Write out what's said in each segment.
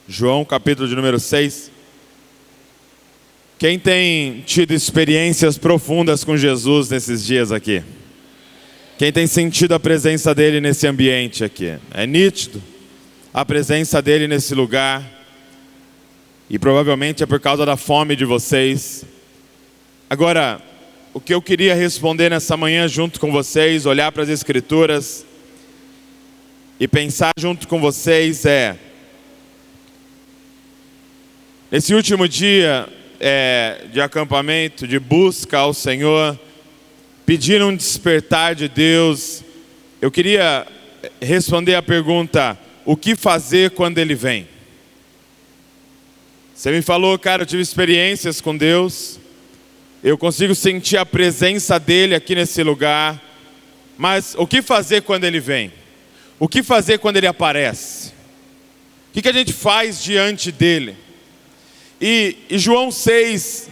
João, capítulo de número 6. Quem tem tido experiências profundas com Jesus nesses dias aqui? Quem tem sentido a presença dele nesse ambiente aqui? É nítido a presença dele nesse lugar. E provavelmente é por causa da fome de vocês. Agora, o que eu queria responder nessa manhã junto com vocês, olhar para as Escrituras e pensar junto com vocês nesse último dia de acampamento, de busca ao Senhor, pedir um despertar de Deus, eu queria responder a pergunta: o que fazer quando Ele vem? Você me falou, cara, eu tive experiências com Deus, eu consigo sentir a presença dEle aqui nesse lugar, mas o que fazer quando Ele vem? O que fazer quando Ele aparece? O que a gente faz diante dEle? E João 6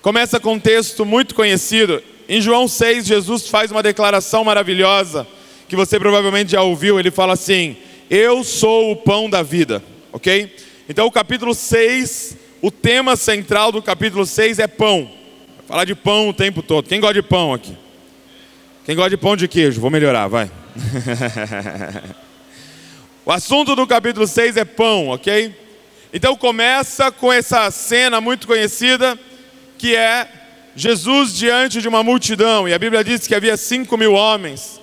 começa com um texto muito conhecido. Em João 6, Jesus faz uma declaração maravilhosa, que você provavelmente já ouviu. Ele fala assim: eu sou o pão da vida, ok? Então o capítulo 6, o tema central do capítulo 6 é pão. Vai falar de pão o tempo todo. Quem gosta de pão aqui? Quem gosta de pão de queijo? Vou melhorar, vai. O assunto do capítulo 6 é pão, ok? Então começa com essa cena muito conhecida, que é Jesus diante de uma multidão. E a Bíblia diz que havia 5.000 homens.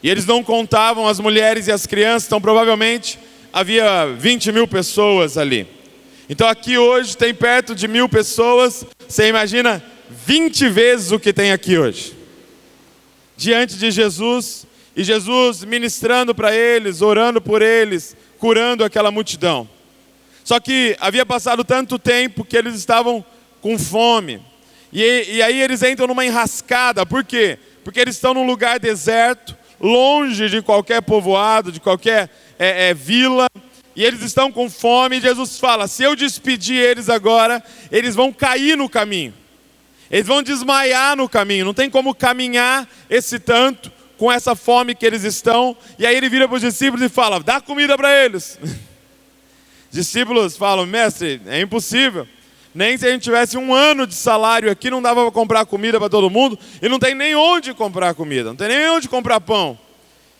E eles não contavam as mulheres e as crianças, então provavelmente havia 20.000 pessoas ali. Então aqui hoje tem perto de 1.000 pessoas. Você imagina 20 vezes o que tem aqui hoje. Diante de Jesus, e Jesus ministrando para eles, orando por eles, curando aquela multidão. Só que havia passado tanto tempo que eles estavam com fome. E aí eles entram numa enrascada. Por quê? Porque eles estão num lugar deserto, longe de qualquer povoado, de qualquer vila. E eles estão com fome. E Jesus fala: se eu despedir eles agora, eles vão cair no caminho. Eles vão desmaiar no caminho. Não tem como caminhar esse tanto com essa fome que eles estão. E aí ele vira para os discípulos e fala: dá comida para eles. Discípulos falam: mestre, é impossível. Nem se a gente tivesse 1 ano de salário aqui, não dava para comprar comida para todo mundo. E não tem nem onde comprar comida, não tem nem onde comprar pão.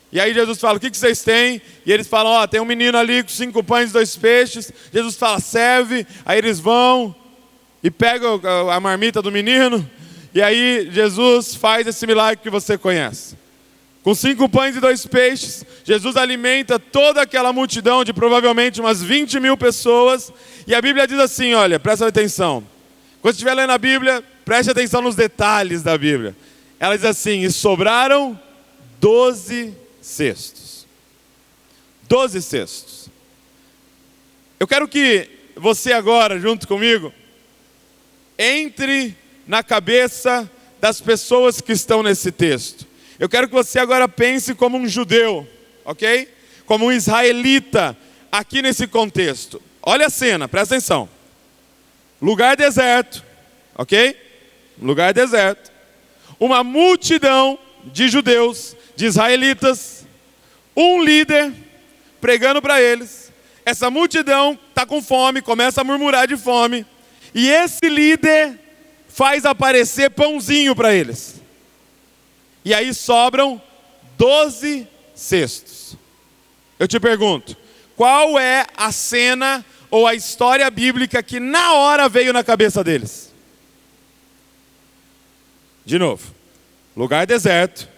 E aí Jesus fala: o que vocês têm? E eles falam: tem um menino ali com 5 pães e 2 peixes. Jesus fala: serve. Aí eles vão e pegam a marmita do menino. E aí Jesus faz esse milagre que você conhece. Com 5 pães e 2 peixes, Jesus alimenta toda aquela multidão de provavelmente umas 20.000 pessoas. E a Bíblia diz assim, olha, presta atenção. Quando estiver lendo a Bíblia, preste atenção nos detalhes da Bíblia. Ela diz assim: e sobraram 12 cestos. 12 cestos. Eu quero que você agora, junto comigo, entre na cabeça das pessoas que estão nesse texto. Eu quero que você agora pense como um judeu, ok? Como um israelita aqui nesse contexto. Olha a cena, presta atenção. Lugar deserto, ok? Lugar deserto. Uma multidão de judeus, de israelitas. Um líder pregando para eles. Essa multidão está com fome, começa a murmurar de fome. E esse líder faz aparecer pãozinho para eles. E aí sobram 12 cestos. Eu te pergunto, qual é a cena ou a história bíblica que na hora veio na cabeça deles? De novo, lugar deserto,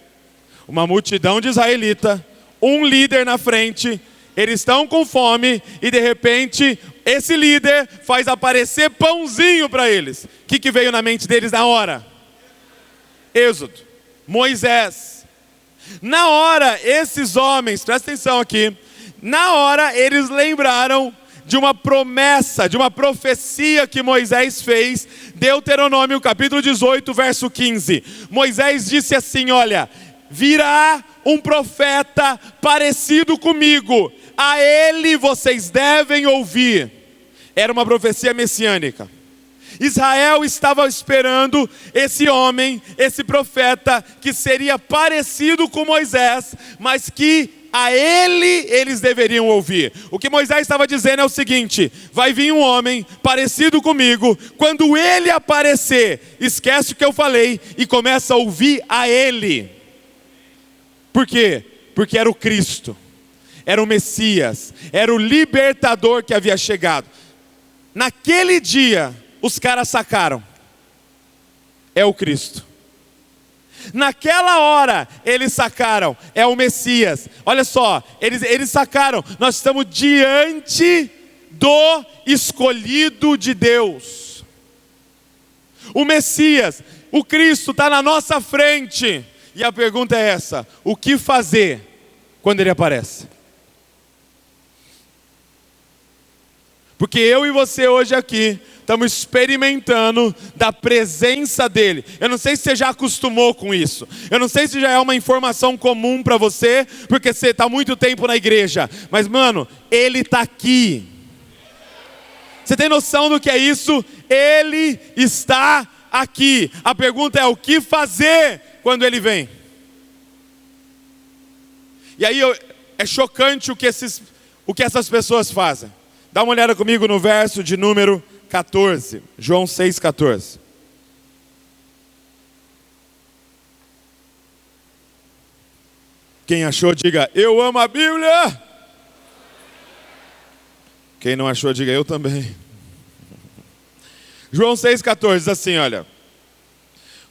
uma multidão de israelita, um líder na frente, eles estão com fome e de repente esse líder faz aparecer pãozinho para eles. O que veio na mente deles na hora? Êxodo. Moisés. Na hora, esses homens, presta atenção aqui, na hora eles lembraram de uma promessa, de uma profecia que Moisés fez, Deuteronômio capítulo 18, verso 15. Moisés disse assim: olha, virá um profeta parecido comigo, a ele vocês devem ouvir. Era uma profecia messiânica. Israel estava esperando esse homem, esse profeta, que seria parecido com Moisés, mas que a ele eles deveriam ouvir. O que Moisés estava dizendo é o seguinte: vai vir um homem parecido comigo, quando ele aparecer, esquece o que eu falei e começa a ouvir a ele. Por quê? Porque era o Cristo, era o Messias, era o libertador que havia chegado. Naquele dia, os caras sacaram: é o Cristo. Naquela hora, eles sacaram: é o Messias. Olha só, eles sacaram: nós estamos diante do escolhido de Deus. O Messias, o Cristo está na nossa frente. E a pergunta é essa: o que fazer quando ele aparece? Porque eu e você hoje aqui estamos experimentando da presença dele. Eu não sei se você já acostumou com isso. Eu não sei se já é uma informação comum para você, porque você está há muito tempo na igreja. Mas, mano, ele está aqui. Você tem noção do que é isso? Ele está aqui. A pergunta é: o que fazer quando ele vem? E aí é chocante o que essas pessoas fazem. Dá uma olhada comigo no verso de número 14, João 6,14. Quem achou, diga: eu amo a Bíblia. Quem não achou, diga: eu também. João 6,14 diz assim, olha: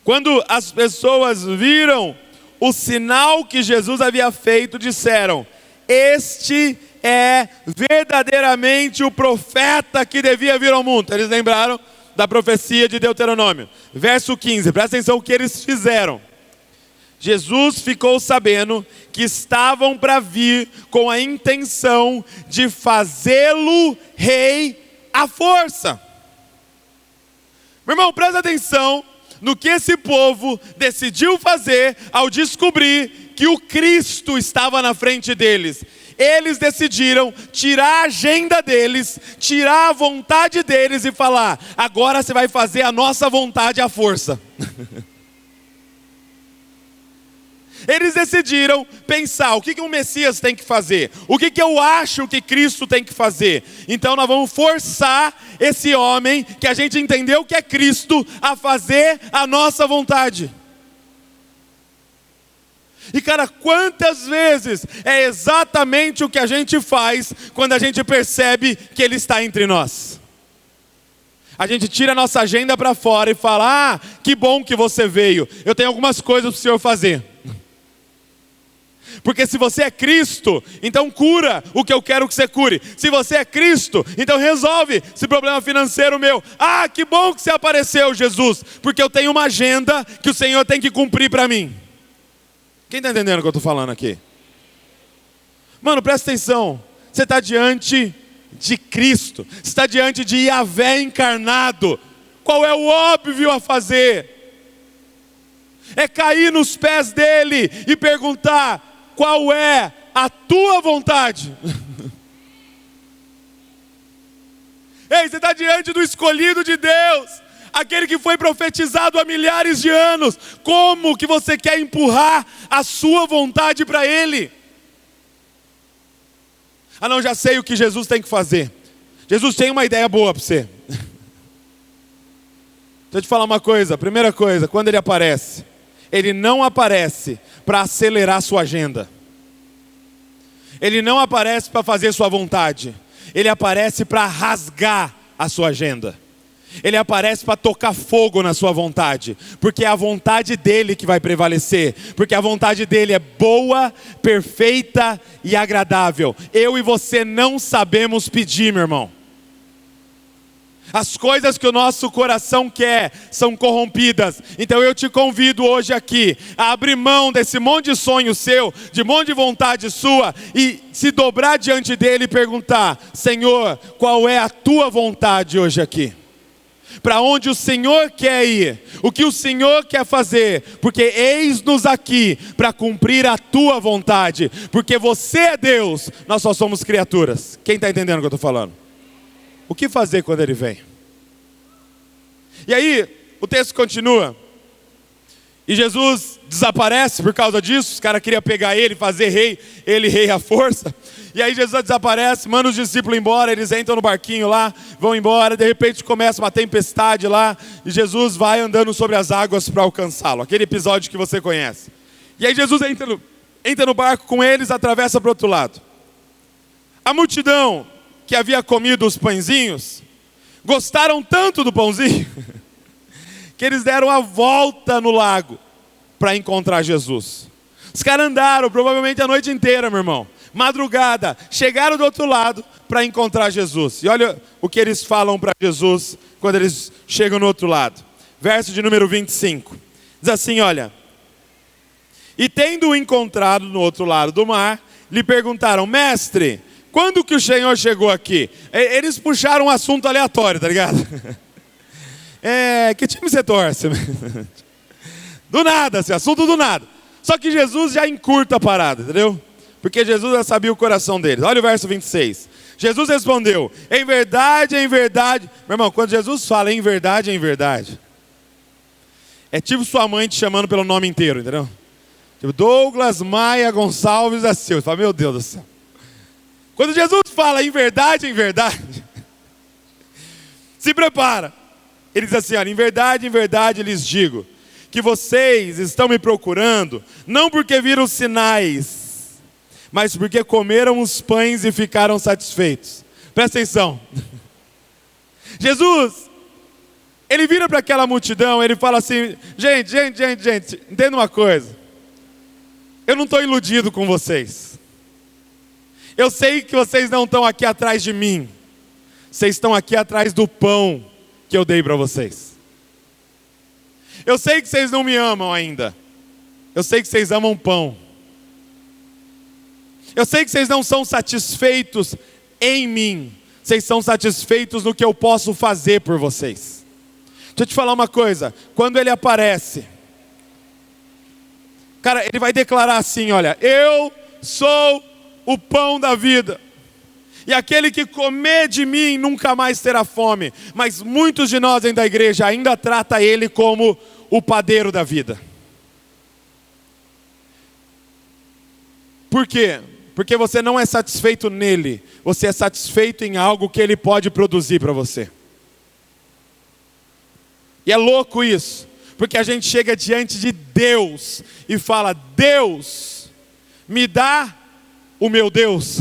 quando as pessoas viram o sinal que Jesus havia feito, disseram: este é verdadeiramente o profeta que devia vir ao mundo. Eles lembraram da profecia de Deuteronômio. Verso 15, presta atenção o que eles fizeram. Jesus ficou sabendo que estavam para vir com a intenção de fazê-lo rei à força. Meu irmão, presta atenção no que esse povo decidiu fazer ao descobrir que o Cristo estava na frente deles. Eles decidiram tirar a agenda deles, tirar a vontade deles e falar: agora você vai fazer a nossa vontade à força. Eles decidiram pensar: o que um Messias tem que fazer? O que eu acho que Cristo tem que fazer? Então nós vamos forçar esse homem, que a gente entendeu que é Cristo, a fazer a nossa vontade. E cara, quantas vezes é exatamente o que a gente faz quando a gente percebe que Ele está entre nós? A gente tira a nossa agenda para fora e fala: ah, que bom que você veio, eu tenho algumas coisas para o Senhor fazer. Porque se você é Cristo, então cura o que eu quero que você cure. Se você é Cristo, então resolve esse problema financeiro meu. Ah, que bom que você apareceu, Jesus, porque eu tenho uma agenda que o Senhor tem que cumprir para mim. Quem está entendendo o que eu estou falando aqui? Mano, presta atenção. Você está diante de Cristo. Você está diante de Yahvé encarnado. Qual é o óbvio a fazer? É cair nos pés dele e perguntar: qual é a tua vontade? Ei, você está diante do escolhido de Deus, aquele que foi profetizado há milhares de anos. Como que você quer empurrar a sua vontade para Ele? Ah não, já sei o que Jesus tem que fazer. Jesus tem uma ideia boa para você. Deixa eu te falar uma coisa. Primeira coisa, quando Ele aparece, Ele não aparece para acelerar sua agenda. Ele não aparece para fazer sua vontade. Ele aparece para rasgar a sua agenda. Ele aparece para tocar fogo na sua vontade, porque é a vontade dele que vai prevalecer, porque a vontade dele é boa, perfeita e agradável. Eu e você não sabemos pedir, meu irmão. As coisas que o nosso coração quer são corrompidas. Então eu te convido hoje aqui a abrir mão desse monte de sonho seu, de monte de vontade sua, e se dobrar diante dele e perguntar: Senhor, qual é a tua vontade hoje aqui? Para onde o Senhor quer ir? O que o Senhor quer fazer? Porque eis-nos aqui para cumprir a tua vontade. Porque você é Deus, nós só somos criaturas. Quem está entendendo o que eu estou falando? O que fazer quando Ele vem? E aí, o texto continua. E Jesus desaparece por causa disso. Os caras queriam pegar ele, fazer rei, ele rei à força. E aí Jesus desaparece, manda os discípulos embora, eles entram no barquinho lá, vão embora, de repente começa uma tempestade lá, e Jesus vai andando sobre as águas para alcançá-lo. Aquele episódio que você conhece. E aí Jesus entra no barco com eles, atravessa para o outro lado. A multidão que havia comido os pãezinhos, gostaram tanto do pãozinho, que eles deram a volta no lago para encontrar Jesus. Os caras andaram provavelmente a noite inteira, meu irmão. Madrugada, chegaram do outro lado para encontrar Jesus. E olha o que eles falam para Jesus quando eles chegam no outro lado. Verso de número 25. Diz assim, olha. E tendo-o encontrado no outro lado do mar, lhe perguntaram, mestre, quando que o Senhor chegou aqui? Eles puxaram um assunto aleatório, tá ligado? Que time você torce? Do nada, esse assunto do nada. Só que Jesus já encurta a parada, entendeu? Porque Jesus já sabia o coração deles. Olha o verso 26. Jesus respondeu, em verdade, meu irmão, quando Jesus fala em verdade, é tipo sua mãe te chamando pelo nome inteiro, entendeu? Tipo Douglas Maia Gonçalves da Silva. Você fala, meu Deus do céu. Quando Jesus fala em verdade, se prepara. Ele diz assim, olha, em verdade lhes digo, que vocês estão me procurando, não porque viram sinais, mas porque comeram os pães e ficaram satisfeitos. Presta atenção. Jesus, ele vira para aquela multidão, ele fala assim, gente, entenda uma coisa. Eu não estou iludido com vocês. Eu sei que vocês não estão aqui atrás de mim. Vocês estão aqui atrás do pão que eu dei para vocês. Eu sei que vocês não me amam ainda. Eu sei que vocês amam pão. Eu sei que vocês não são satisfeitos em mim. Vocês são satisfeitos no que eu posso fazer por vocês. Deixa eu te falar uma coisa. Quando ele aparece, cara, ele vai declarar assim, olha, eu sou o pão da vida. E aquele que comer de mim nunca mais terá fome. Mas muitos de nós dentro da igreja ainda trata ele como o padeiro da vida. Por quê? Porque você não é satisfeito nele. Você é satisfeito em algo que ele pode produzir para você. E é louco isso. Porque a gente chega diante de Deus e fala, Deus, me dá o meu Deus.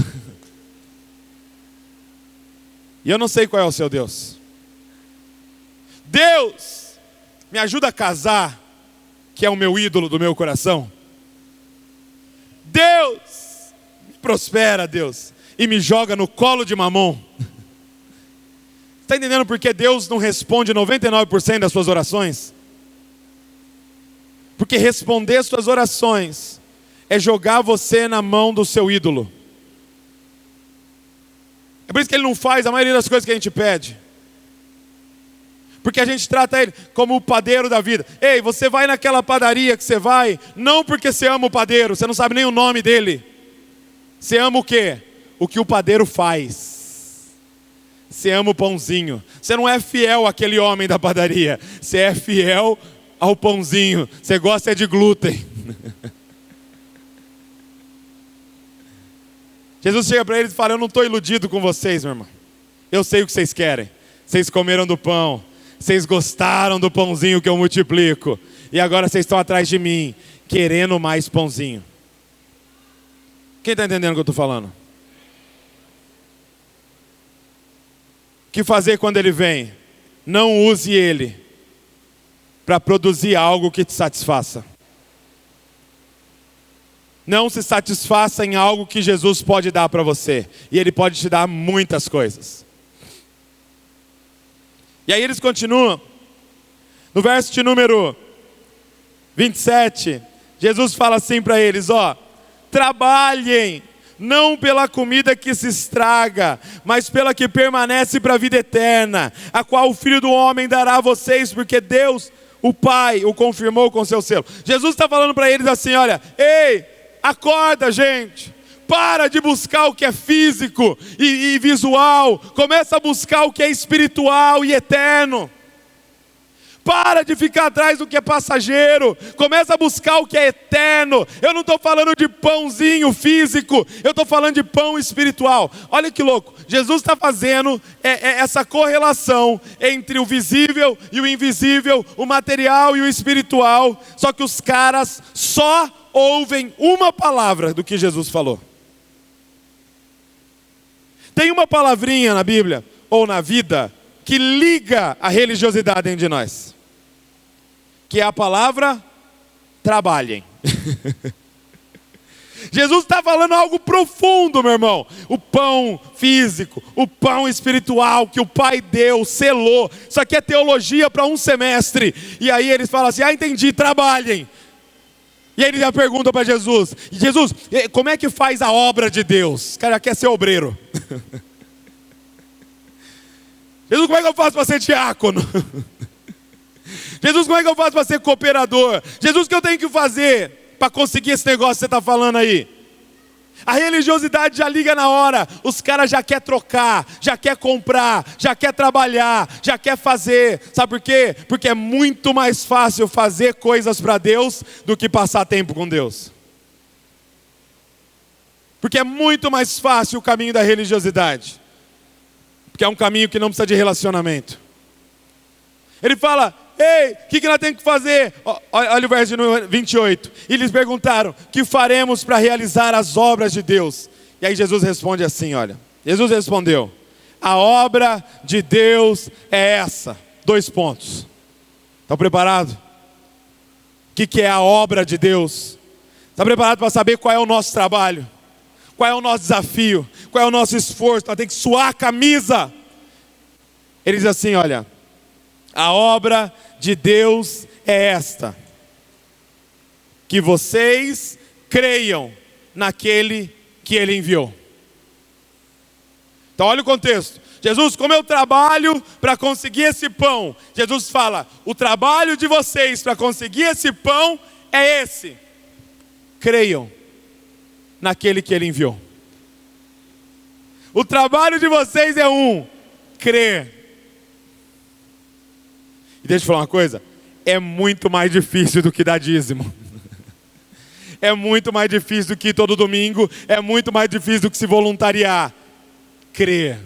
E eu não sei qual é o seu Deus. Deus, me ajuda a casar, que é o meu ídolo do meu coração. Deus, me prospera, Deus, e me joga no colo de Mamon. Está entendendo por que Deus não responde 99% das suas orações? Porque responder suas orações é jogar você na mão do seu ídolo. É por isso que ele não faz a maioria das coisas que a gente pede. Porque a gente trata ele como o padeiro da vida. Ei, você vai naquela padaria que você vai, não porque você ama o padeiro, você não sabe nem o nome dele. Você ama o quê? O que o padeiro faz. Você ama o pãozinho. Você não é fiel àquele homem da padaria. Você é fiel ao pãozinho. Você gosta de glúten. Jesus chega para eles e fala, eu não estou iludido com vocês, meu irmão. Eu sei o que vocês querem. Vocês comeram do pão. Vocês gostaram do pãozinho que eu multiplico. E agora vocês estão atrás de mim, querendo mais pãozinho. Quem está entendendo o que eu estou falando? O que fazer quando ele vem? Não use ele para produzir algo que te satisfaça. Não se satisfaça em algo que Jesus pode dar para você. E Ele pode te dar muitas coisas. E aí eles continuam. No verso de número 27, Jesus fala assim para eles, ó. Trabalhem, não pela comida que se estraga, mas pela que permanece para a vida eterna, a qual o Filho do Homem dará a vocês, porque Deus, o Pai, o confirmou com seu selo. Jesus está falando para eles assim, olha, ei, acorda, gente. Para de buscar o que é físico e visual. Começa a buscar o que é espiritual e eterno. Para de ficar atrás do que é passageiro. Começa a buscar o que é eterno. Eu não estou falando de pãozinho físico. Eu estou falando de pão espiritual. Olha que louco. Jesus está fazendo essa correlação entre o visível e o invisível, o material e o espiritual. Só que os caras só ouvem uma palavra do que Jesus falou. Tem uma palavrinha na Bíblia ou na vida que liga a religiosidade dentro de nós, que é a palavra trabalhem. Jesus está falando algo profundo, meu irmão. O pão físico, o pão espiritual que o Pai deu, selou. Isso aqui é teologia para um semestre. E aí eles falam assim, entendi, trabalhem. E aí eles já perguntam para Jesus, Jesus, como é que faz a obra de Deus? O cara quer ser obreiro. Jesus, como é que eu faço para ser diácono? Jesus, como é que eu faço para ser cooperador? Jesus, o que eu tenho que fazer para conseguir esse negócio que você está falando aí? A religiosidade já liga na hora. Os caras já querem trocar, já querem comprar, já querem trabalhar, já querem fazer. Sabe por quê? Porque é muito mais fácil fazer coisas para Deus do que passar tempo com Deus. Porque é muito mais fácil o caminho da religiosidade. Porque é um caminho que não precisa de relacionamento. Ele fala, ei, o que nós temos que fazer? Olha o verso 28. E eles perguntaram, que faremos para realizar as obras de Deus? E aí Jesus responde assim, olha. Jesus respondeu, a obra de Deus é essa. 2 pontos. Estão preparados? O que é a obra de Deus? Está preparado para saber qual é o nosso trabalho? Qual é o nosso desafio? Qual é o nosso esforço? Nós temos que suar a camisa. Ele diz assim, olha. A obra de Deus é esta. Que vocês creiam naquele que Ele enviou. Então olha o contexto. Jesus, como eu trabalho para conseguir esse pão? Jesus fala, o trabalho de vocês para conseguir esse pão é esse. Creiam naquele que Ele enviou. O trabalho de vocês é crer. E deixa eu falar uma coisa, é muito mais difícil do que dar dízimo. É muito mais difícil do que ir todo domingo, é muito mais difícil do que se voluntariar. Crer.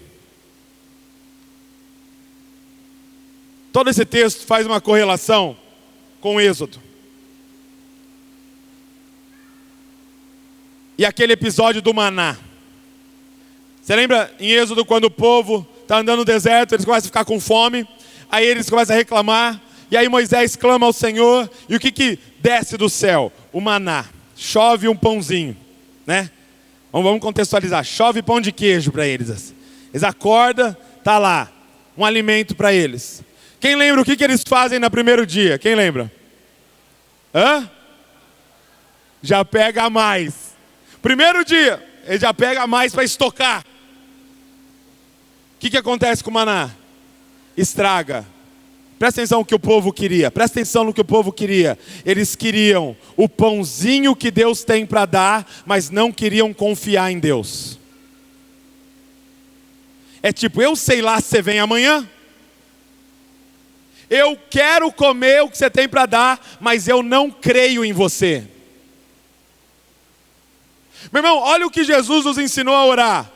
Todo esse texto faz uma correlação com o Êxodo. E aquele episódio do maná. Você lembra em Êxodo quando o povo está andando no deserto, eles começam a ficar com fome, aí eles começam a reclamar, e aí Moisés clama ao Senhor, e o que desce do céu? O maná, chove um pãozinho, né? Vamos contextualizar, chove pão de queijo para eles. Eles acordam, está lá, um alimento para eles. Quem lembra o que eles fazem no primeiro dia? Quem lembra? Já pega mais. Primeiro dia, ele já pega mais para estocar. O que acontece com o maná? Estraga. Presta atenção no que o povo queria. Presta atenção no que o povo queria. Eles queriam o pãozinho que Deus tem para dar, mas não queriam confiar em Deus. É tipo, eu sei lá se você vem amanhã. Eu quero comer o que você tem para dar, mas eu não creio em você. Meu irmão, olha o que Jesus nos ensinou a orar.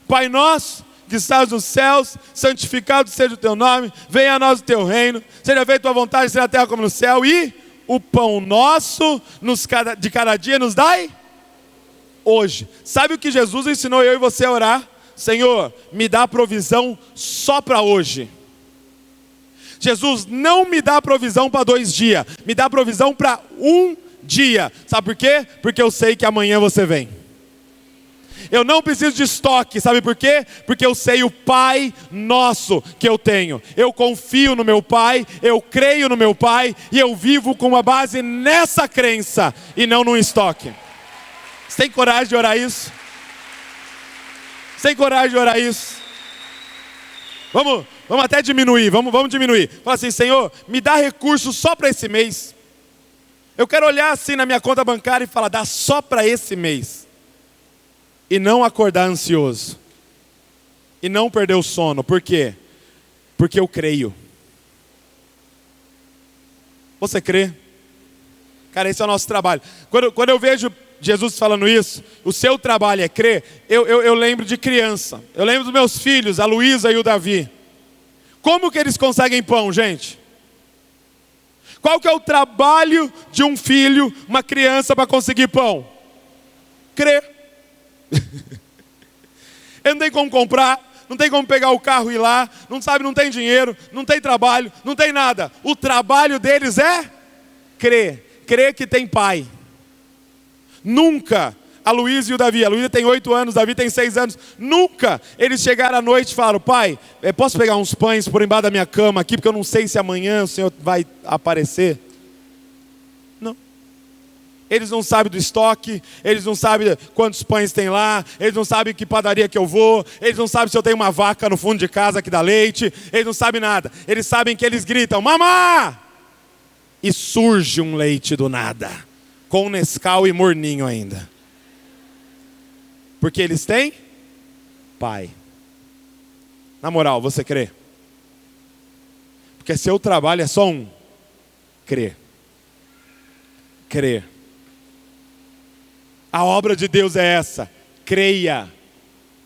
Pai nosso, que estás nos céus, santificado seja o teu nome, venha a nós o teu reino, seja feita a tua vontade, seja na terra como no céu, e o pão nosso de cada dia nos dai hoje. Sabe o que Jesus ensinou eu e você a orar? Senhor, me dá provisão só para hoje. Jesus, não me dá provisão para 2 dias, me dá provisão para 1 dia. Sabe por quê? Porque eu sei que amanhã você vem. Eu não preciso de estoque, sabe por quê? Porque eu sei o Pai nosso que eu tenho. Eu confio no meu Pai, eu creio no meu Pai, e eu vivo com uma base nessa crença, e não num estoque. Você tem coragem de orar isso? Você tem coragem de orar isso? Vamos até diminuir, vamos diminuir. Fala assim, Senhor, me dá recursos só para esse mês. Eu quero olhar assim na minha conta bancária e falar, dá só para esse mês. E não acordar ansioso. E não perder o sono. Por quê? Porque eu creio. Você crê? Cara, esse é o nosso trabalho. Quando eu vejo Jesus falando isso, o seu trabalho é crer, eu lembro de criança. Eu lembro dos meus filhos, a Luísa e o Davi. Como que eles conseguem pão, gente? Qual que é o trabalho de um filho, uma criança, para conseguir pão? Crer. Ele não tem como comprar, não tem como pegar o carro e ir lá, não tem dinheiro, não tem trabalho, não tem nada. O trabalho deles é crer. Crer que tem pai. Nunca a Luísa e o Davi, a Luísa tem 8 anos, o Davi tem 6 anos, nunca eles chegaram à noite e falaram: pai, posso pegar uns pães por embaixo da minha cama aqui, porque eu não sei se amanhã o Senhor vai aparecer. Não. Eles não sabem do estoque, eles não sabem quantos pães tem lá, eles não sabem que padaria que eu vou, eles não sabem se eu tenho uma vaca no fundo de casa que dá leite, eles não sabem nada. Eles sabem que eles gritam: mamá! E surge um leite do nada, com Nescau e morninho ainda. Porque eles têm pai. Na moral, você crê? Porque seu trabalho é só um: crer. Crer. A obra de Deus é essa: creia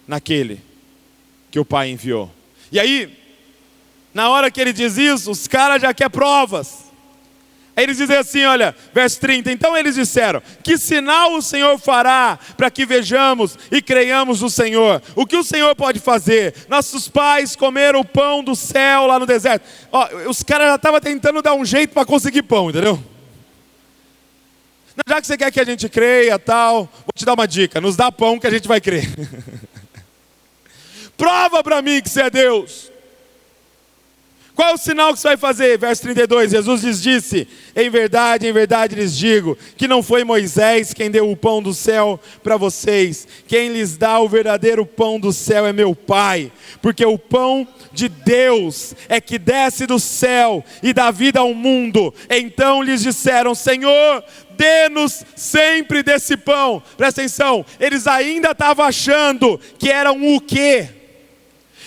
naquele que o pai enviou. E aí, na hora que ele diz isso, os caras já querem provas. Aí eles dizem assim, olha, verso 30. Então eles disseram: que sinal o Senhor fará para que vejamos e creiamos no Senhor? O que o Senhor pode fazer? Nossos pais comeram o pão do céu lá no deserto. Os caras já estavam tentando dar um jeito para conseguir pão, entendeu? Já que você quer que a gente creia, tal, vou te dar uma dica: nos dá pão que a gente vai crer. Prova para mim que você é Deus. Qual é o sinal que você vai fazer? Verso 32, Jesus lhes disse: em verdade lhes digo, que não foi Moisés quem deu o pão do céu para vocês. Quem lhes dá o verdadeiro pão do céu é meu Pai. Porque o pão de Deus é que desce do céu e dá vida ao mundo. Então lhes disseram: Senhor, dê-nos sempre desse pão. Presta atenção, eles ainda estavam achando que era um o quê?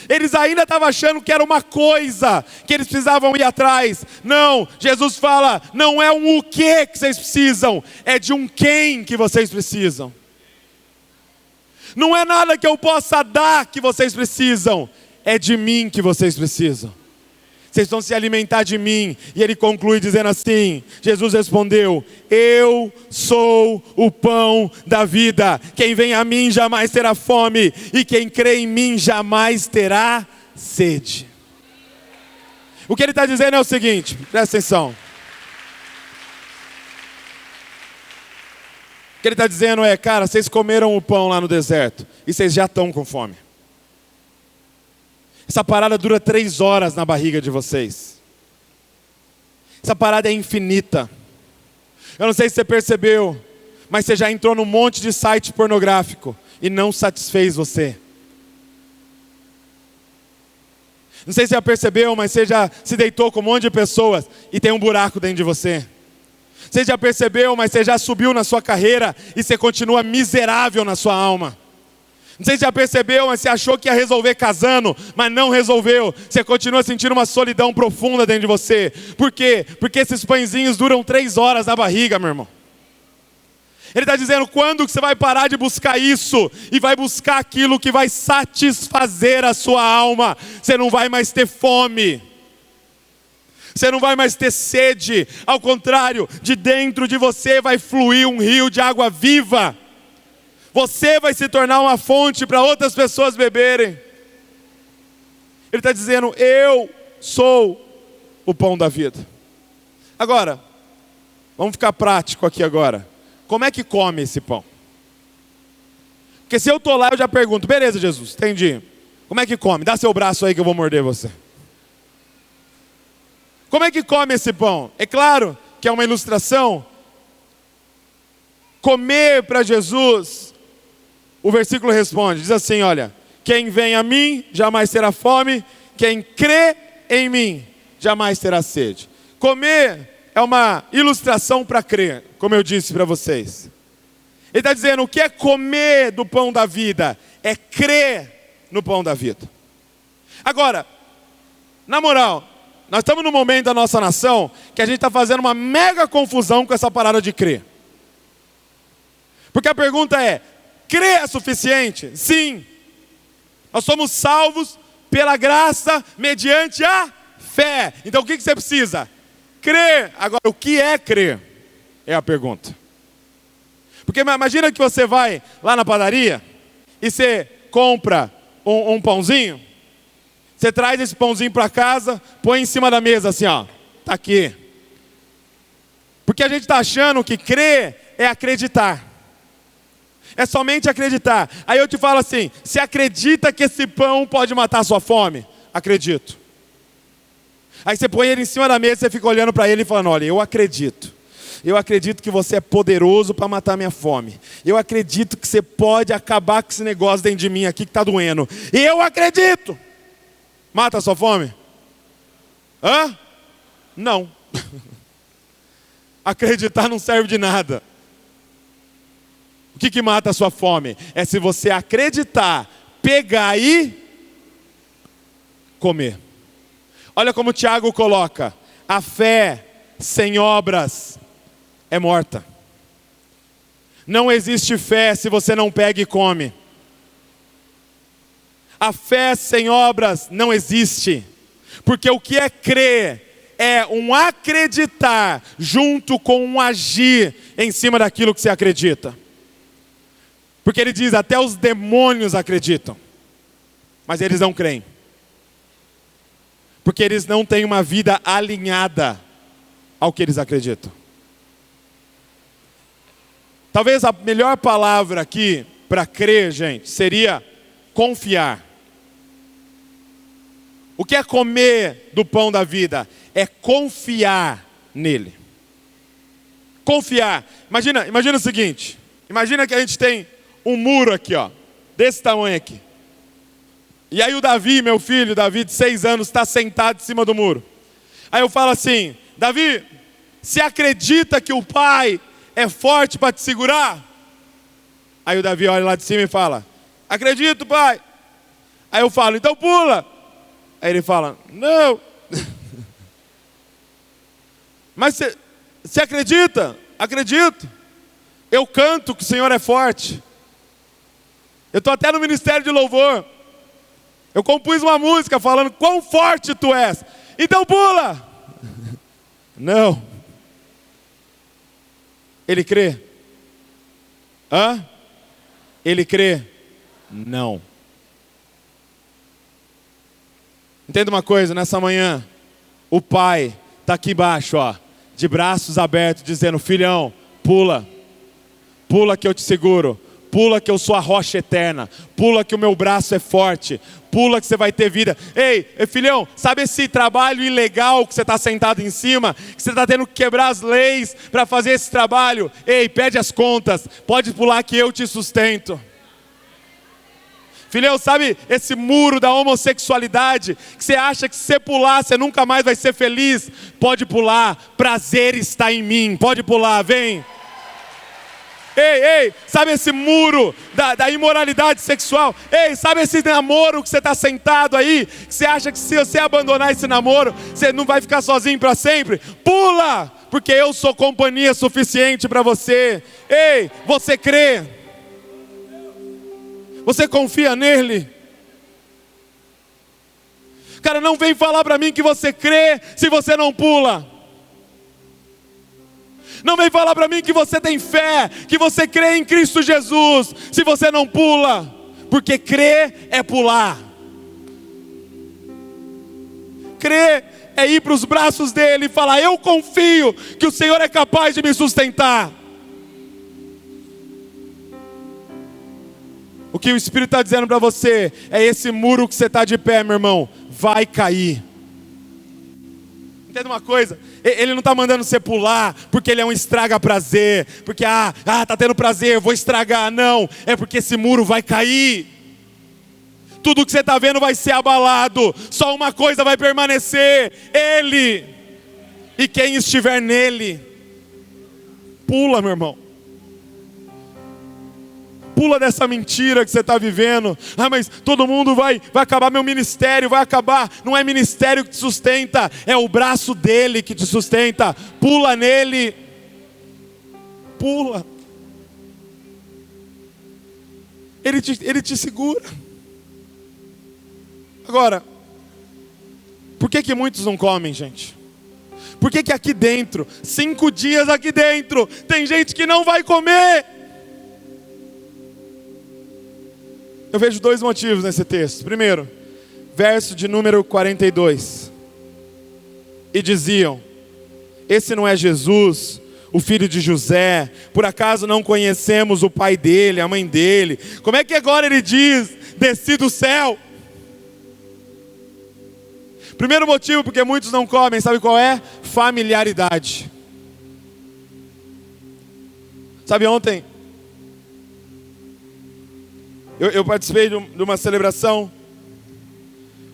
Eles ainda estavam achando que era uma coisa que eles precisavam ir atrás. Não, Jesus fala: não é um o que vocês precisam, é de um quem que vocês precisam. Não é nada que eu possa dar que vocês precisam, é de mim que vocês precisam. Vocês vão se alimentar de mim. E ele conclui dizendo assim: Jesus respondeu: eu sou o pão da vida. Quem vem a mim jamais terá fome, e quem crê em mim jamais terá sede. O que ele está dizendo é o seguinte, presta atenção. O que ele está dizendo é: cara, vocês comeram o pão lá no deserto e vocês já estão com fome. Essa parada dura 3 horas na barriga de vocês. Essa parada é infinita. Eu não sei se você percebeu, mas você já entrou num monte de site pornográfico e não satisfez você. Não sei se você já percebeu, mas você já se deitou com um monte de pessoas e tem um buraco dentro de você. Você já percebeu, mas você já subiu na sua carreira e você continua miserável na sua alma. Não sei se já percebeu, mas você achou que ia resolver casando, mas não resolveu. Você continua sentindo uma solidão profunda dentro de você. Por quê? Porque esses pãezinhos duram 3 horas na barriga, meu irmão. Ele está dizendo: quando que você vai parar de buscar isso e vai buscar aquilo que vai satisfazer a sua alma? Você não vai mais ter fome. Você não vai mais ter sede. Ao contrário, de dentro de você vai fluir um rio de água viva. Você vai se tornar uma fonte para outras pessoas beberem. Ele está dizendo: eu sou o pão da vida. Agora, vamos ficar prático aqui agora. Como é que come esse pão? Porque se eu estou lá, eu já pergunto: beleza, Jesus, entendi. Como é que come? Dá seu braço aí que eu vou morder você. Como é que come esse pão? É claro que é uma ilustração. Comer para Jesus, o versículo responde, diz assim, olha: quem vem a mim jamais terá fome, quem crê em mim jamais terá sede. Comer é uma ilustração para crer, como eu disse para vocês. Ele está dizendo: o que é comer do pão da vida? É crer no pão da vida. Agora, na moral, nós estamos num momento da nossa nação que a gente está fazendo uma mega confusão com essa parada de crer. Porque a pergunta é, crer é suficiente? Sim. Nós somos salvos pela graça mediante a fé. Então o que você precisa? Crer. Agora, o que é crer? É a pergunta. Porque imagina que você vai lá na padaria e você compra um pãozinho. Você traz esse pãozinho para casa, põe em cima da mesa assim, ó. Tá aqui. Porque a gente está achando que crer é acreditar. É somente acreditar. Aí eu te falo assim, você acredita que esse pão pode matar a sua fome? Acredito. Aí você põe ele em cima da mesa, você fica olhando para ele e falando, olha, eu acredito. Eu acredito que você é poderoso para matar minha fome. Eu acredito que você pode acabar com esse negócio dentro de mim aqui que está doendo. Eu acredito. Mata a sua fome? Hã? Não. Acreditar não serve de nada. O que mata a sua fome? É se você acreditar, pegar e comer. Olha como o Tiago coloca. A fé sem obras é morta. Não existe fé se você não pega e come. A fé sem obras não existe. Porque o que é crer é um acreditar junto com um agir em cima daquilo que você acredita. Porque ele diz, até os demônios acreditam. Mas eles não creem. Porque eles não têm uma vida alinhada ao que eles acreditam. Talvez a melhor palavra aqui para crer, gente, seria confiar. O que é comer do pão da vida? É confiar nele. Confiar. Imagina o seguinte. Imagina que a gente tem um muro aqui, ó. Desse tamanho aqui. E aí o Davi, meu filho, Davi de 6 anos, está sentado em cima do muro. Aí eu falo assim, Davi, você acredita que o pai é forte para te segurar? Aí o Davi olha lá de cima e fala, acredito, pai. Aí eu falo, então pula. Aí ele fala, não. Mas você acredita? Acredito. Eu canto que o Senhor é forte. Eu estou até no ministério de louvor. Eu compus uma música falando quão forte tu és. Então pula. Não. Ele crê? Hã? Ele crê? Não. Entenda uma coisa, nessa manhã, o pai está aqui embaixo, ó, de braços abertos, dizendo, filhão, pula. Pula que eu te seguro. Pula que eu sou a rocha eterna. Pula que o meu braço é forte. Pula que você vai ter vida. Ei, filhão, sabe esse trabalho ilegal que você está sentado em cima? Que você está tendo que quebrar as leis para fazer esse trabalho? Ei, pede as contas. Pode pular que eu te sustento. Filhão, sabe esse muro da homossexualidade? Que você acha que se você pular, você nunca mais vai ser feliz? Pode pular. Prazer está em mim. Pode pular, vem. Ei, sabe esse muro da imoralidade sexual? Ei, sabe esse namoro que você está sentado aí? Que você acha que se você abandonar esse namoro, você não vai ficar sozinho para sempre? Pula, porque eu sou companhia suficiente para você. Ei, você crê? Você confia nele? Cara, não vem falar para mim que você crê se você não pula. Não vem falar para mim que você tem fé, que você crê em Cristo Jesus, se você não pula, porque crer é pular. Crer é ir para os braços dele e falar, eu confio que o Senhor é capaz de me sustentar. O que o Espírito está dizendo para você, é esse muro que você está de pé, meu irmão, vai cair. Entenda uma coisa, ele não está mandando você pular porque ele é um estraga prazer, porque tá tendo prazer, vou estragar, não, é porque esse muro vai cair, tudo que você está vendo vai ser abalado, só uma coisa vai permanecer, ele, e quem estiver nele, pula meu irmão, Pula dessa mentira que você está vivendo. Ah, mas todo mundo vai acabar meu ministério, vai acabar. Não é ministério que te sustenta, é o braço dele que te sustenta. Pula nele. Pula. Ele te segura. Agora, por que muitos não comem, gente? Por que aqui dentro, 5 dias aqui dentro, tem gente que não vai comer? Eu vejo 2 motivos nesse texto. Primeiro, verso de número 42. E diziam: esse não é Jesus, o filho de José? Por acaso não conhecemos o pai dele, a mãe dele? Como é que agora ele diz: desci do céu? Primeiro motivo porque muitos não comem, sabe qual é? Familiaridade. Sabe, ontem eu participei de uma celebração.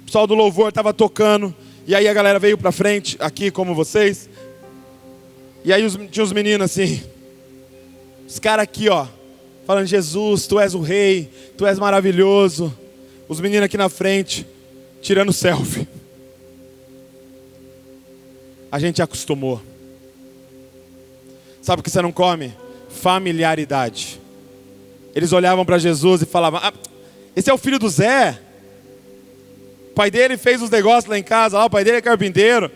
O pessoal do louvor estava tocando, e aí a galera veio para frente, aqui como vocês. E aí tinha os meninos assim, os caras aqui ó, falando: Jesus, tu és o rei, tu és maravilhoso. Os meninos aqui na frente, tirando selfie. A gente acostumou. Sabe o que você não come? Familiaridade. Eles olhavam para Jesus e falavam: ah, esse é o filho do Zé. O pai dele fez os negócios lá em casa, lá, o pai dele é carpinteiro.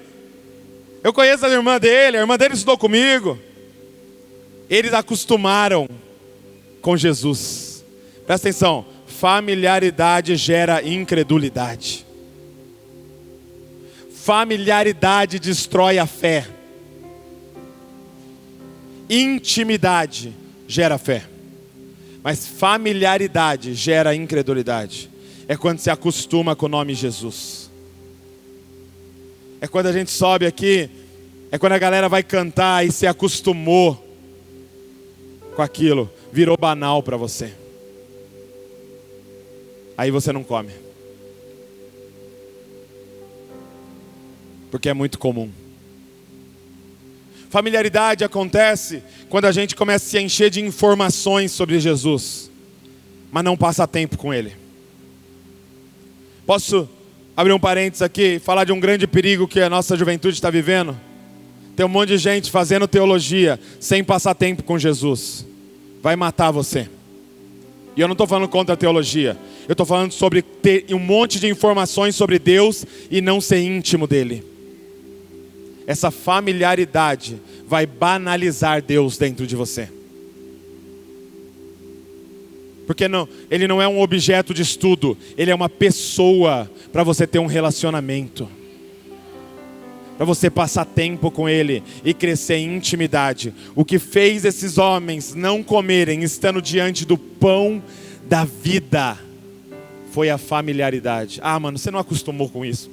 Eu conheço a irmã dele estudou comigo. Eles acostumaram com Jesus. Presta atenção, familiaridade gera incredulidade. Familiaridade destrói a fé. Intimidade gera fé. Mas familiaridade gera incredulidade. É quando se acostuma com o nome Jesus. É quando a gente sobe aqui, é quando a galera vai cantar e se acostumou com aquilo, virou banal para você. Aí você não come. Porque é muito comum. Familiaridade acontece quando a gente começa a se encher de informações sobre Jesus, mas não passa tempo com Ele. Posso abrir um parênteses aqui e falar de um grande perigo que a nossa juventude está vivendo? Tem um monte de gente fazendo teologia sem passar tempo com Jesus. Vai matar você. E eu não estou falando contra a teologia. Eu estou falando sobre ter um monte de informações sobre Deus e não ser íntimo dEle. Essa familiaridade vai banalizar Deus dentro de você. Porque Ele não é um objeto de estudo, Ele é uma pessoa para você ter um relacionamento. Para você passar tempo com Ele e crescer em intimidade. O que fez esses homens não comerem, estando diante do pão da vida, foi a familiaridade. Ah, mano, você não acostumou com isso.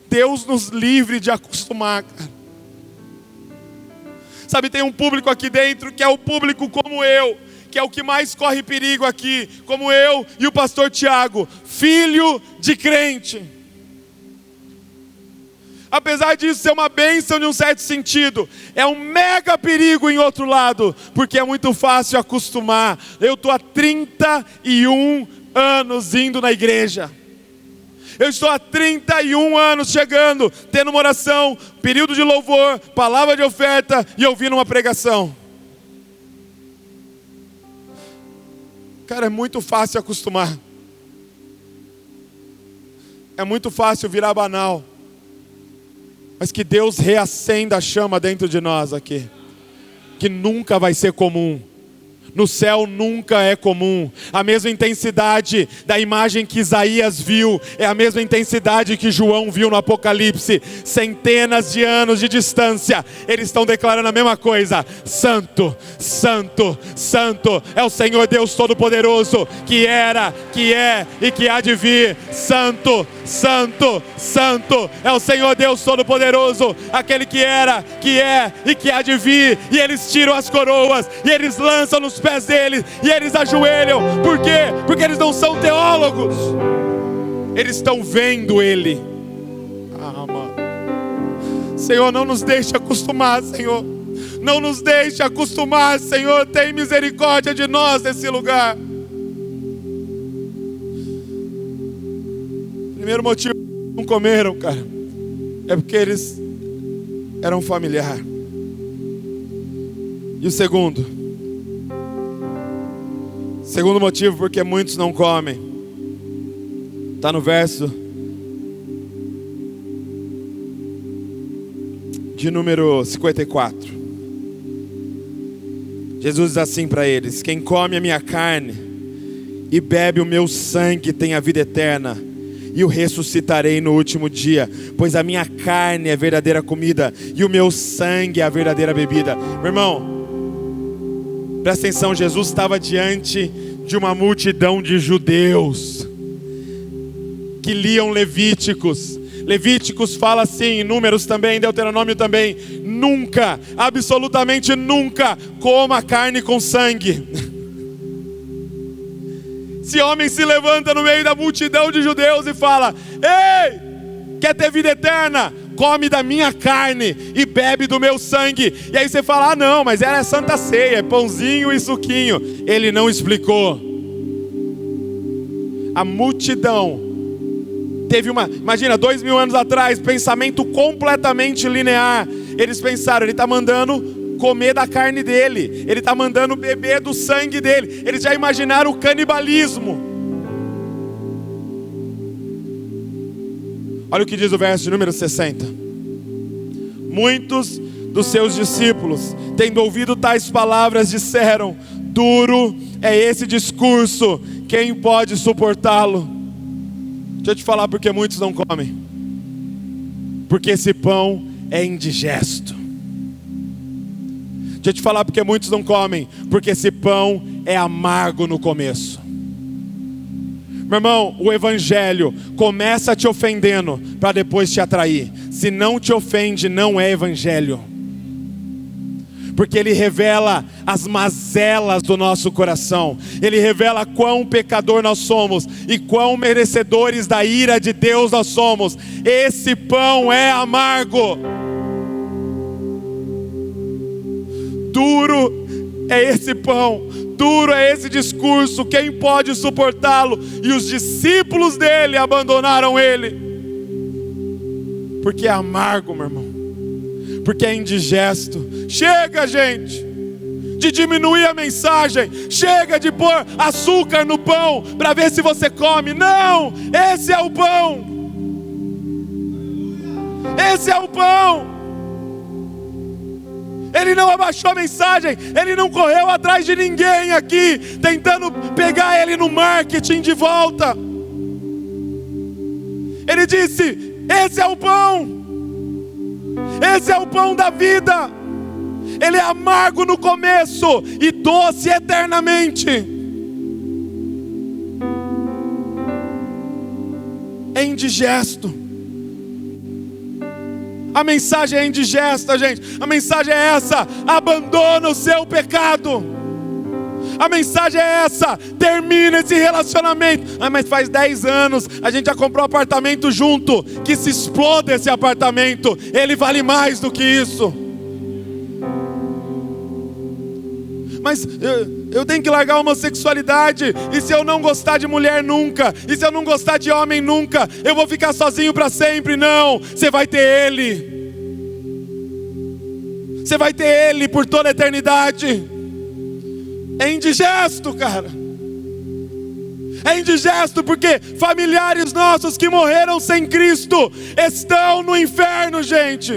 Deus nos livre de acostumar, cara. Sabe, tem um público aqui dentro que é o público como eu, que é o que mais corre perigo aqui, como eu e o pastor Tiago, filho de crente. Apesar disso ser uma bênção de um certo sentido, é um mega perigo em outro lado, porque é muito fácil acostumar. Eu estou há 31 anos indo na igreja. Eu estou há 31 anos chegando, tendo uma oração, período de louvor, palavra de oferta e ouvindo uma pregação. Cara, é muito fácil acostumar. É muito fácil virar banal. Mas que Deus reacenda a chama dentro de nós aqui. Que nunca vai ser comum. No céu nunca é comum. A mesma intensidade da imagem que Isaías viu é a mesma intensidade que João viu no Apocalipse. Centenas de anos de distância, eles estão declarando a mesma coisa: Santo, Santo, Santo é o Senhor Deus Todo-Poderoso, que era, que é e que há de vir. Santo, Santo, Santo é o Senhor Deus Todo-Poderoso, aquele que era, que é e que há de vir. E eles tiram as coroas e eles lançam nos pés deles e eles ajoelham. Por quê? Porque eles não são teólogos, eles estão vendo Ele. Ah, mano, Senhor, não nos deixe acostumar, Senhor. não nos deixe acostumar, Senhor, tem misericórdia de nós nesse lugar. Primeiro motivo que não comeram, cara, é porque eles eram familiar. E o segundo motivo porque muitos não comem, está no verso de número 54. Jesus diz assim para eles: quem come a minha carne e bebe o meu sangue tem a vida eterna, e o ressuscitarei no último dia, pois a minha carne é verdadeira comida e o meu sangue é a verdadeira bebida. Meu irmão, presta atenção, Jesus estava diante de uma multidão de judeus que liam Levíticos. Levíticos fala assim, Números também, Deuteronômio também: nunca, absolutamente nunca coma carne com sangue. Esse homem se levanta no meio da multidão de judeus e fala: ei, quer ter vida eterna? Come da minha carne e bebe do meu sangue. E aí você fala: ah não, mas era Santa Ceia, é pãozinho e suquinho. Ele não explicou. A multidão teve imagina, 2000 anos atrás, pensamento completamente linear. Eles pensaram: ele está mandando comer da carne dele, ele está mandando beber do sangue dele. Eles já imaginaram o canibalismo. Olha o que diz o verso de número 60. Muitos dos seus discípulos, tendo ouvido tais palavras, disseram: duro é esse discurso, quem pode suportá-lo? Deixa eu te falar porque muitos não comem. Porque esse pão é indigesto. Deixa eu te falar porque muitos não comem, porque esse pão é amargo no começo. Meu irmão, o evangelho começa te ofendendo para depois te atrair. Se não te ofende, não é evangelho. Porque ele revela as mazelas do nosso coração. Ele revela quão pecador nós somos e quão merecedores da ira de Deus nós somos. Esse pão é amargo. Duro é esse pão, duro é esse discurso, quem pode suportá-lo? E os discípulos dele abandonaram ele. Porque é amargo, meu irmão. Porque é indigesto. Chega, gente, de diminuir a mensagem. Chega de pôr açúcar no pão para ver se você come. Não, esse é o pão. Esse é o pão. Ele não abaixou a mensagem, ele não correu atrás de ninguém aqui, tentando pegar ele no marketing de volta. Ele disse: esse é o pão, esse é o pão da vida. Ele é amargo no começo e doce eternamente. É indigesto. A mensagem é indigesta, gente. A mensagem é essa: abandona o seu pecado. A mensagem é essa: termina esse relacionamento. Ah, mas faz 10 anos, a gente já comprou apartamento junto. Que se exploda esse apartamento, ele vale mais do que isso. Mas eu tenho que largar a homossexualidade. E se eu não gostar de mulher nunca? E se eu não gostar de homem nunca? Eu vou ficar sozinho para sempre? Não, você vai ter ele. Você vai ter ele por toda a eternidade. É indigesto, cara. É indigesto porque familiares nossos que morreram sem Cristo estão no inferno, gente.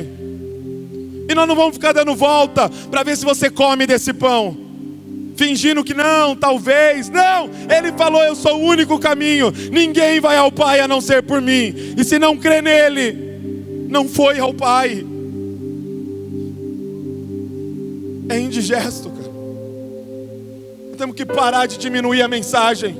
E nós não vamos ficar dando volta para ver se você come desse pão, fingindo que não, talvez. Não, ele falou: eu sou o único caminho, ninguém vai ao Pai a não ser por mim. E se não crê nele, não foi ao Pai. É indigesto, cara. Nós temos que parar de diminuir a mensagem.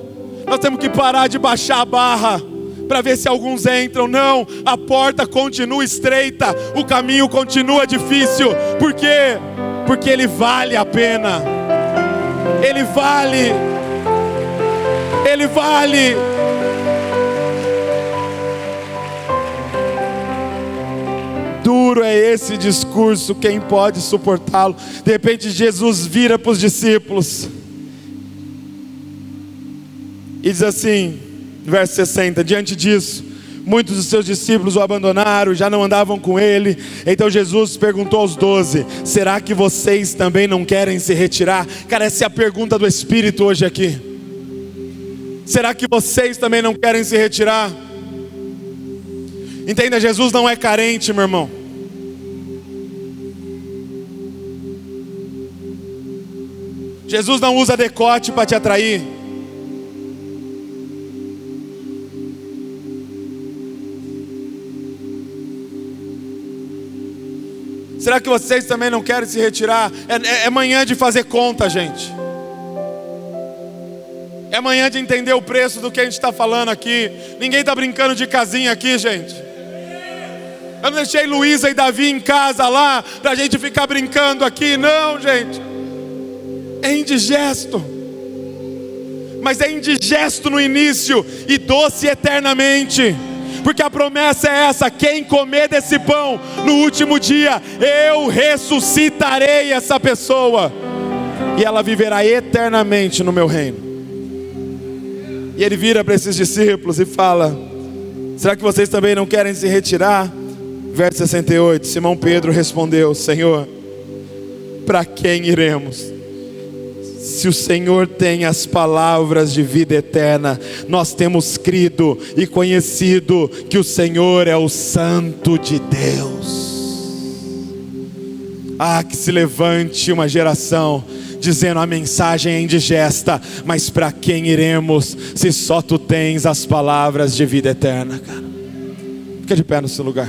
Nós temos que parar de baixar a barra para ver se alguns entram. Não, a porta continua estreita, o caminho continua difícil. Por quê? Porque ele vale a pena. Ele vale. Ele vale. duro é esse discurso, quem pode suportá-lo? De repente Jesus vira para os discípulos e diz assim, verso 60, diante disso, muitos dos seus discípulos o abandonaram, já não andavam com ele. Então Jesus perguntou aos 12, será que vocês também não querem se retirar? Cara, essa é a pergunta do Espírito hoje aqui. Será que vocês também não querem se retirar? Entenda, Jesus não é carente, meu irmão. Jesus não usa decote para te atrair. Será que vocês também não querem se retirar? É manhã de fazer conta, gente. É manhã de entender o preço do que a gente está falando aqui. Ninguém está brincando de casinha aqui, gente. Eu não deixei Luísa e Davi em casa lá para a gente ficar brincando aqui, não, gente. É indigesto. Mas é indigesto no início e doce eternamente. Porque a promessa é essa: quem comer desse pão no último dia, eu ressuscitarei essa pessoa, e ela viverá eternamente no meu reino. E ele vira para esses discípulos e fala: será que vocês também não querem se retirar? Verso 68, Simão Pedro respondeu: Senhor, para quem iremos? Se o Senhor tem as palavras de vida eterna, nós temos crido e conhecido que o Senhor é o Santo de Deus. Ah, que se levante uma geração dizendo: a mensagem é indigesta, mas para quem iremos, se só tu tens as palavras de vida eterna, cara? Fica de pé no seu lugar.